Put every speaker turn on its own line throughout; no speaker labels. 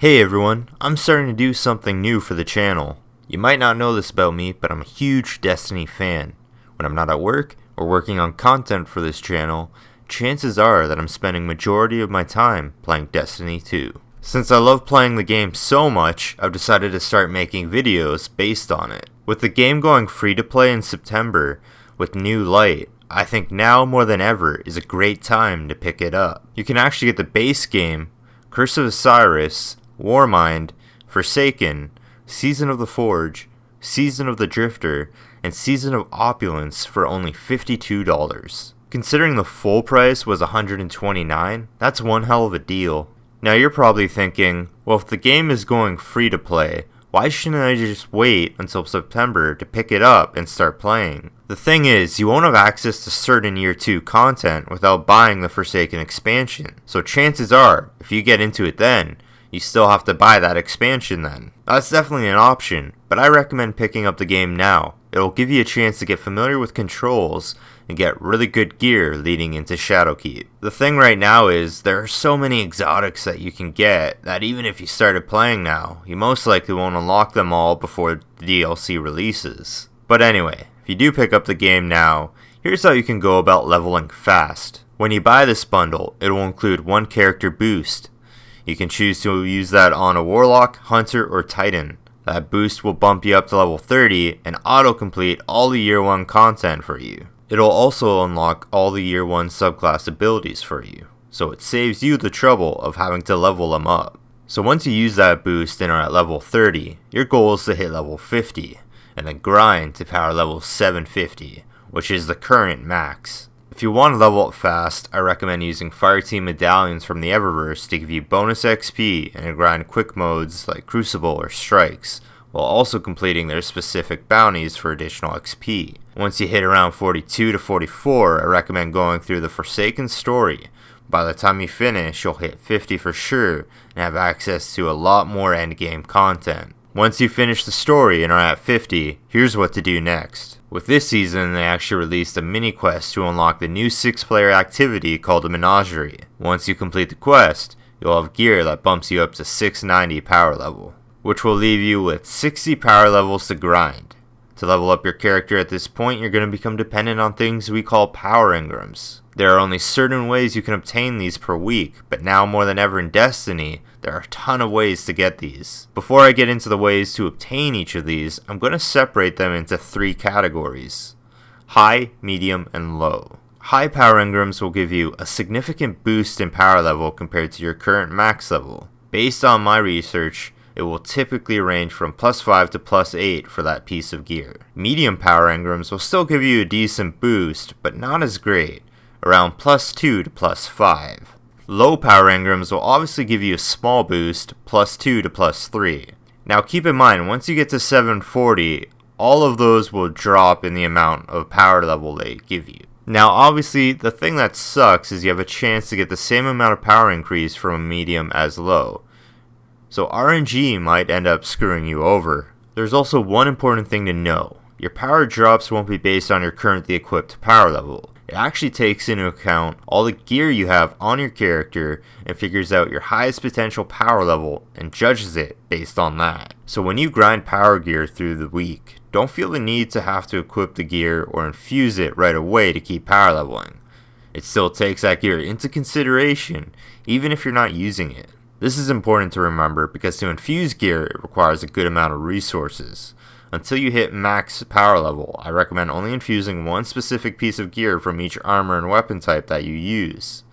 Hey everyone, I'm starting to do something new for the channel. You might not know this about me, but I'm a huge Destiny fan. When I'm not at work or working on content for this channel, chances are that I'm spending majority of my time playing Destiny 2. Since I love playing the game so much, I've decided to start making videos based on it. With the game going free to play in September, with new light, I think now more than ever is a great time to pick it up. You can actually get the base game, Curse of Osiris, Warmind, Forsaken, Season of the Forge, Season of the Drifter, and Season of Opulence for only $52. Considering the full price was $129, that's one hell of a deal. Now you're probably thinking, well, if the game is going free to play, why shouldn't I just wait until September to pick it up and start playing? The thing is, you won't have access to certain Year 2 content without buying the Forsaken expansion, so chances are, if you get into it then, you still have to buy that expansion then. That's definitely an option, but I recommend picking up the game now. It'll give you a chance to get familiar with controls and get really good gear leading into Shadowkeep. The thing right now is, there are so many exotics that you can get that even if you started playing now, you most likely won't unlock them all before the DLC releases. But anyway, if you do pick up the game now, here's how you can go about leveling fast. When you buy this bundle, it will include one character boost. You can choose to use that on a Warlock, Hunter, or Titan. That boost will bump you up to level 30 and auto-complete all the Year 1 content for you. It'll also unlock all the Year 1 subclass abilities for you, so it saves you the trouble of having to level them up. So once you use that boost and are at level 30, your goal is to hit level 50, and then grind to power level 750, which is the current max. If you want to level up fast, I recommend using Fireteam medallions from the Eververse to give you bonus XP and grind quick modes like Crucible or Strikes, while also completing their specific bounties for additional XP. Once you hit around 42 to 44, I recommend going through the Forsaken story. By the time you finish, you'll hit 50 for sure and have access to a lot more endgame content. Once you finish the story and are at 50, here's what to do next. With this season, they actually released a mini quest to unlock the new 6-player activity called the Menagerie. Once you complete the quest, you'll have gear that bumps you up to 690 power level, which will leave you with 60 power levels to grind. To level up your character at this point, you're going to become dependent on things we call power engrams. There are only certain ways you can obtain these per week, but now more than ever in Destiny, there are a ton of ways to get these. Before I get into the ways to obtain each of these, I'm going to separate them into 3 categories: high, medium, and low. High power engrams will give you a significant boost in power level compared to your current max level. Based on my research, it will typically range from +5 to +8 for that piece of gear. Medium power engrams will still give you a decent boost, but not as great, around +2 to +5. Low power engrams will obviously give you a small boost, +2 to +3. Now keep in mind, once you get to 740, all of those will drop in the amount of power level they give you. Now obviously, the thing that sucks is you have a chance to get the same amount of power increase from a medium as low. So RNG might end up screwing you over. There's also one important thing to know. Your power drops won't be based on your currently equipped power level. It actually takes into account all the gear you have on your character and figures out your highest potential power level and judges it based on that. So when you grind power gear through the week, don't feel the need to have to equip the gear or infuse it right away to keep power leveling. It still takes that gear into consideration even if you're not using it. This is important to remember because to infuse gear, it requires a good amount of resources. Until you hit max power level, I recommend only infusing one specific piece of gear from each armor and weapon type that you use.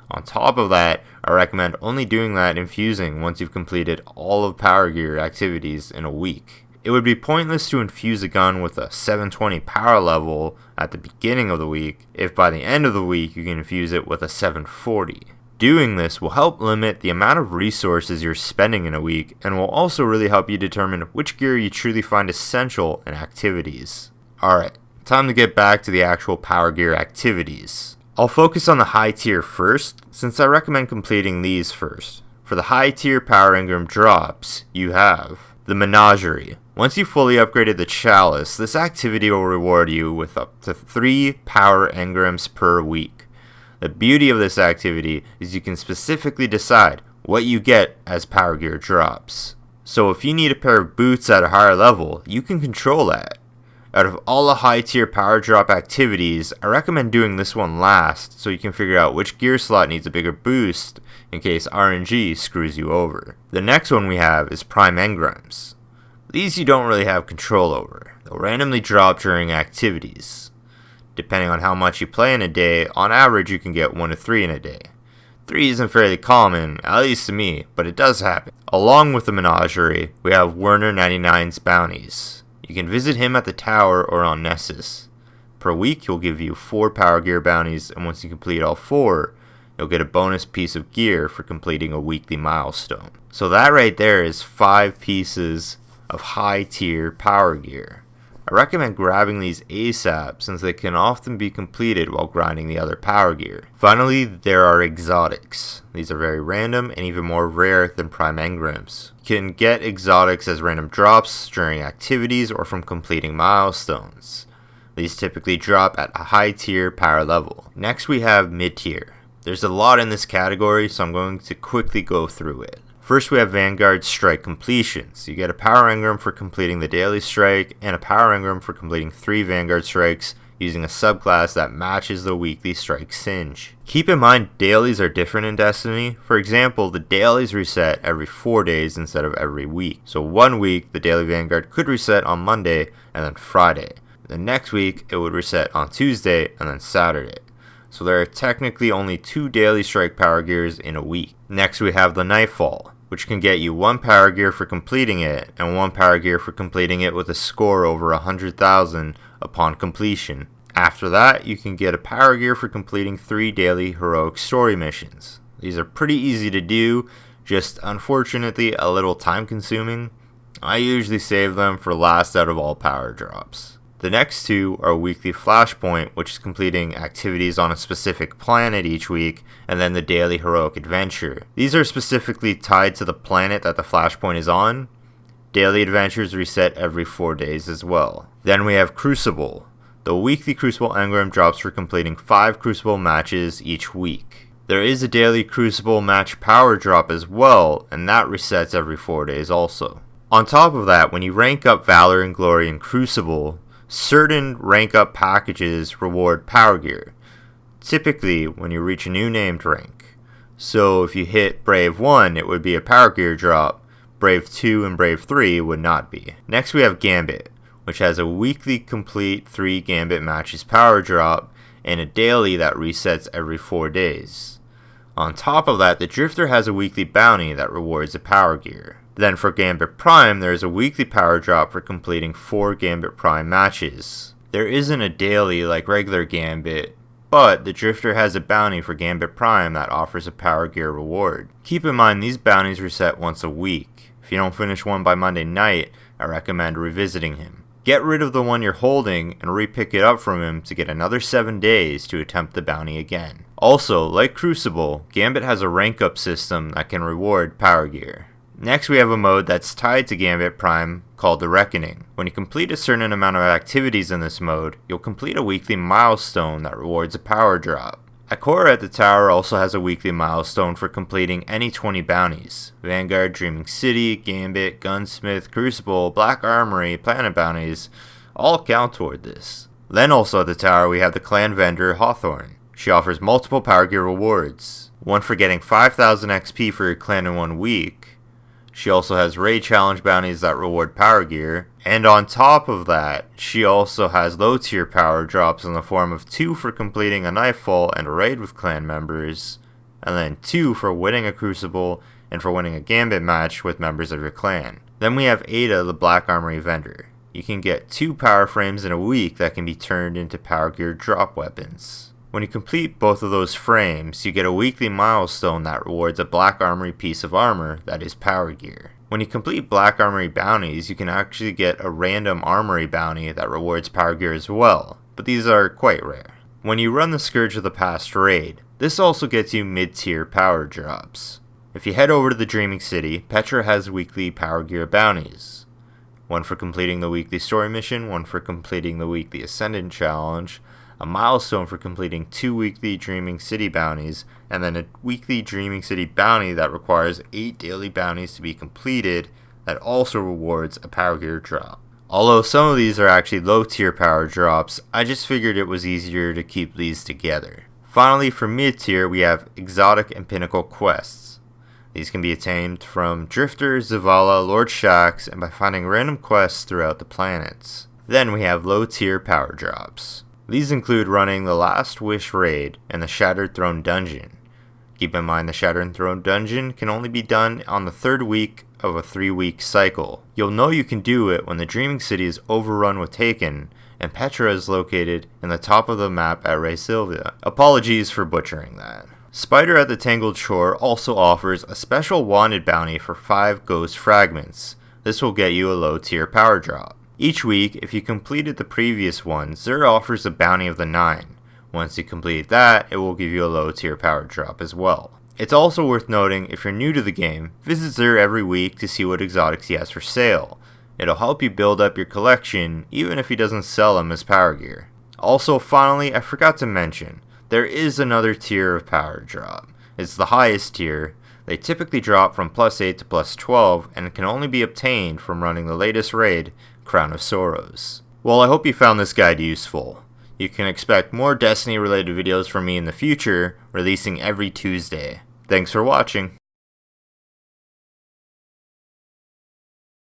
On top of that, I recommend only doing that infusing once you've completed all of power gear activities in a week. It would be pointless to infuse a gun with a 720 power level at the beginning of the week if by the end of the week you can infuse it with a 740. Doing this will help limit the amount of resources you're spending in a week and will also really help you determine which gear you truly find essential in activities. Alright, time to get back to the actual power gear activities. I'll focus on the high tier first, since I recommend completing these first. For the high tier power engram drops, you have the Menagerie. Once you fully upgraded the Chalice, this activity will reward you with up to 3 power engrams per week. The beauty of this activity is you can specifically decide what you get as power gear drops. So if you need a pair of boots at a higher level, you can control that. Out of all the high tier power drop activities, I recommend doing this one last so you can figure out which gear slot needs a bigger boost in case RNG screws you over. The next one we have is Prime Engrams. These you don't really have control over. They'll randomly drop during activities. Depending on how much you play in a day, on average you can get 1 to 3 in a day. 3 isn't fairly common, at least to me, but it does happen. Along with the menagerie, we have Werner 99's bounties. You can visit him at the tower or on Nessus. Per week he'll give you 4 power gear bounties, and once you complete all 4, you'll get a bonus piece of gear for completing a weekly milestone. So that right there is 5 pieces of high tier power gear. I recommend grabbing these ASAP since they can often be completed while grinding the other power gear. Finally, there are exotics. These are very random and even more rare than Prime Engrams. You can get exotics as random drops during activities or from completing milestones. These typically drop at a high tier power level. Next we have mid tier. There's a lot in this category, so I'm going to quickly go through it. First we have Vanguard Strike completions. You get a power engram for completing the daily strike and a power engram for completing 3 Vanguard Strikes using a subclass that matches the weekly strike singe. Keep in mind dailies are different in Destiny. For example, the dailies reset every 4 days instead of every week. So one week the daily Vanguard could reset on Monday and then Friday. The next week it would reset on Tuesday and then Saturday. So there are technically only 2 daily strike power gears in a week. Next we have the Nightfall, which can get you 1 power gear for completing it, and 1 power gear for completing it with a score over 100,000 upon completion. After that, you can get a power gear for completing 3 daily heroic story missions. These are pretty easy to do, just unfortunately a little time consuming. I usually save them for last out of all power drops. The next 2 are weekly Flashpoint, which is completing activities on a specific planet each week, and then the daily heroic adventure. These are specifically tied to the planet that the Flashpoint is on. Daily adventures reset every 4 days as well. Then we have Crucible. The weekly Crucible engram drops for completing 5 Crucible matches each week. There is a daily Crucible match power drop as well, and that resets every 4 days also. On top of that, when you rank up Valor and Glory in Crucible, certain rank up packages reward power gear, typically when you reach a new named rank. So if you hit Brave 1, it would be a power gear drop, Brave 2 and Brave 3 would not be. Next we have Gambit, which has a weekly complete 3 Gambit matches power drop and a daily that resets every 4 days. On top of that, the Drifter has a weekly bounty that rewards a power gear. Then for Gambit Prime, there is a weekly power drop for completing 4 Gambit Prime matches. There isn't a daily like regular Gambit, but the Drifter has a bounty for Gambit Prime that offers a power gear reward. Keep in mind these bounties reset once a week. If you don't finish one by Monday night, I recommend revisiting him. Get rid of the one you're holding and re-pick it up from him to get another 7 days to attempt the bounty again. Also, like Crucible, Gambit has a rank up system that can reward power gear. Next we have a mode that's tied to Gambit Prime called the Reckoning. When you complete a certain amount of activities in this mode, you'll complete a weekly milestone that rewards a power drop. Akora at the tower also has a weekly milestone for completing any 20 bounties. Vanguard, Dreaming City, Gambit, Gunsmith, Crucible, Black Armory, Planet bounties all count toward this. Then also at the tower we have the clan vendor Hawthorne. She offers multiple power gear rewards. One for getting 5,000 XP for your clan in 1 week. She also has raid challenge bounties that reward power gear, and on top of that, she also has low tier power drops in the form of 2 for completing a Nightfall and a raid with clan members, and then 2 for winning a Crucible and for winning a Gambit match with members of your clan. Then we have Ada, the Black Armory vendor. You can get 2 power frames in a week that can be turned into power gear drop weapons. When you complete both of those frames, you get a weekly milestone that rewards a Black Armory piece of armor that is power gear. When you complete Black Armory bounties, you can actually get a random Armory bounty that rewards power gear as well, but these are quite rare. When you run the Scourge of the Past raid, this also gets you mid-tier power drops. If you head over to the Dreaming City, Petra has weekly power gear bounties. 1 for completing the weekly story mission, 1 for completing the weekly Ascendant challenge, a milestone for completing 2 weekly Dreaming City bounties, and then a weekly Dreaming City bounty that requires 8 daily bounties to be completed that also rewards a power gear drop. Although some of these are actually low tier power drops, I just figured it was easier to keep these together. Finally, for mid tier, we have exotic and pinnacle quests. These can be attained from Drifter, Zavala, Lord Shaxx, and by finding random quests throughout the planets. Then we have low tier power drops. These include running the Last Wish raid and the Shattered Throne dungeon. Keep in mind the Shattered Throne dungeon can only be done on the 3rd week of a 3-week cycle. You'll know you can do it when the Dreaming City is overrun with Taken, and Petra is located in the top of the map at Ray Sylvia. Apologies for butchering that. Spider at the Tangled Shore also offers a special wanted bounty for 5 ghost fragments. This will get you a low tier power drop. Each week, if you completed the previous one, Xur offers a bounty of the 9. Once you complete that, it will give you a low tier power drop as well. It's also worth noting, if you're new to the game, visit Xur every week to see what exotics he has for sale. It'll help you build up your collection, even if he doesn't sell them as power gear. Also, finally, I forgot to mention, there is another tier of power drop. It's the highest tier. They typically drop from +8 to +12, and can only be obtained from running the latest raid, Crown of Sorrows. Well, I hope you found this guide useful. You can expect more Destiny related videos from me in the future, releasing every Tuesday. Thanks for watching.